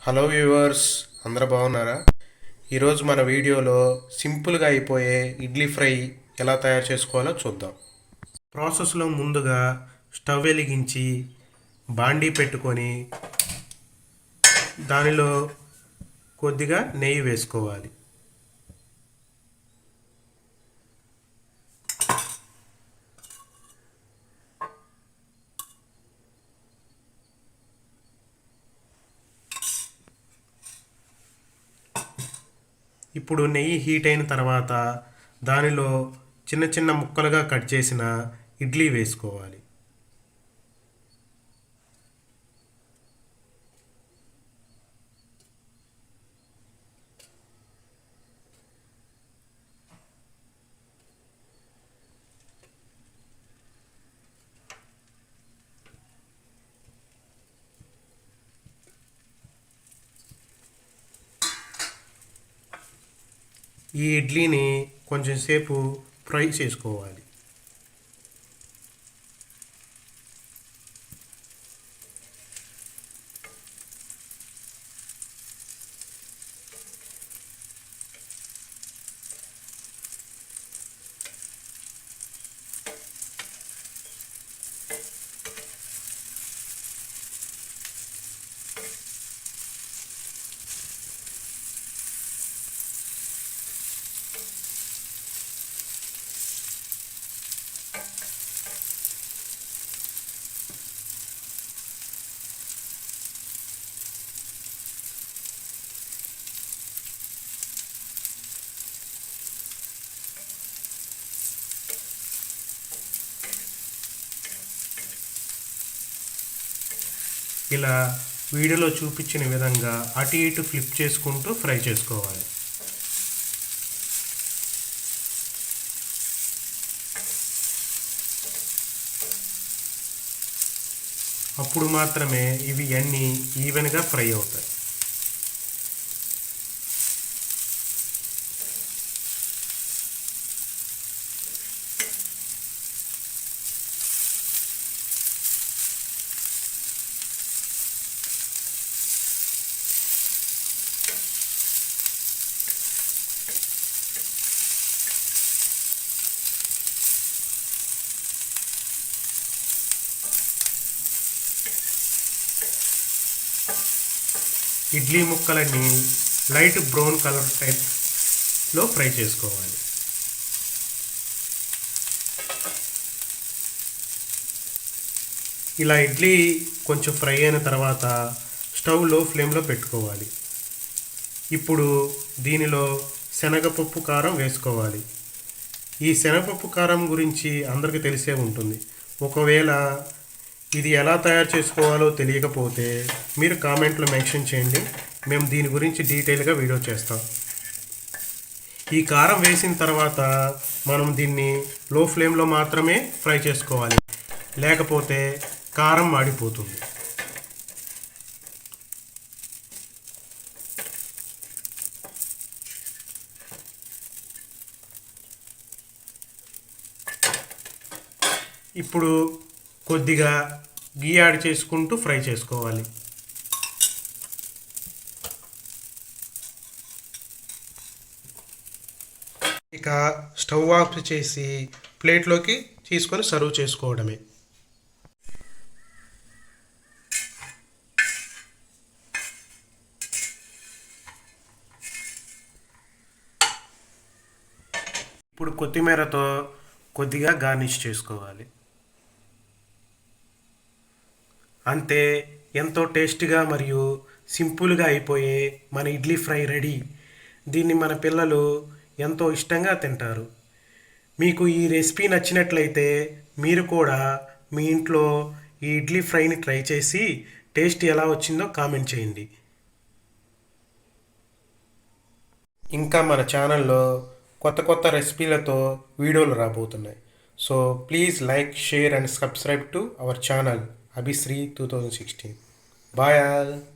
Hello viewers, అందరూ బాగున్నారా? ఈరోజు మన వీడియోలో సింపుల్గా అయిపోయే ఇడ్లీ ఫ్రై ఎలా తయారు చేసుకోవాలో చూద్దాం. ప్రాసెస్లో ముందుగా స్టవ్ వెలిగించి బాండీ పెట్టుకొని దానిలో కొద్దిగా నెయ్యి వేసుకోవాలి. ఇప్పుడు నెయ్యి హీట్ అయిన తర్వాత దానిలో చిన్న చిన్న ముక్కలుగా కట్ చేసిన ఇడ్లీ వేసుకోవాలి. ఈ ఇడ్లీని కొంచెం సేపు ఫ్రై చేసుకోవాలి. ఇలా వీడియోలో చూపించిన విధంగా అటు ఇటు ఫ్లిప్ చేసుకుంటూ ఫ్రై చేసుకోవాలి. అప్పుడు మాత్రమే ఇవి అన్నీ ఈవెన్గా ఫ్రై అవుతాయి. ఇడ్లీ ముక్కలన్నీ లైట్ బ్రౌన్ కలర్ టైప్లో ఫ్రై చేసుకోవాలి. ఇలా ఇడ్లీ కొంచెం ఫ్రై అయిన తర్వాత స్టవ్ లో ఫ్లేమ్లో పెట్టుకోవాలి. ఇప్పుడు దీనిలో శనగపప్పు కారం వేసుకోవాలి. ఈ శనగపప్పు కారం గురించి అందరికీ తెలిసే ఉంటుంది. ఒకవేళ ఇది ఎలా తయారు చేసుకోవాలో తెలియకపోతే మీరు కామెంట్లో మెన్షన్ చేయండి, మేము దీని గురించి డీటెయిల్గా వీడియో చేస్తాం. ఈ కారం వేసిన తర్వాత మనం దీన్ని లో ఫ్లేమ్లో మాత్రమే ఫ్రై చేసుకోవాలి, లేకపోతే కారం మాడిపోతుంది. ఇప్పుడు కొద్దిగా గీ యాడ్ చేసుకుంటూ ఫ్రై చేసుకోవాలి. ఇక స్టవ్ ఆఫ్ చేసి ప్లేట్లోకి తీసుకొని సర్వ్ చేసుకోవడమే. ఇప్పుడు కొత్తిమీరతో కొద్దిగా గార్నిష్ చేసుకోవాలి. అంతే, ఎంతో టేస్టీగా మరియు సింపుల్గా అయిపోయే మన ఇడ్లీ ఫ్రై రెడీ. దీన్ని మన పిల్లలు ఎంతో ఇష్టంగా తింటారు. మీకు ఈ రెసిపీ నచ్చినట్లయితే మీరు కూడా మీ ఇంట్లో ఈ ఇడ్లీ ఫ్రైని ట్రై చేసి టేస్ట్ ఎలా వచ్చిందో కామెంట్ చేయండి. ఇంకా మన ఛానల్లో కొత్త కొత్త రెసిపీలతో వీడియోలు రాబోతున్నాయి. So please like, share and subscribe to our channel Abhisri 2016. Bye all.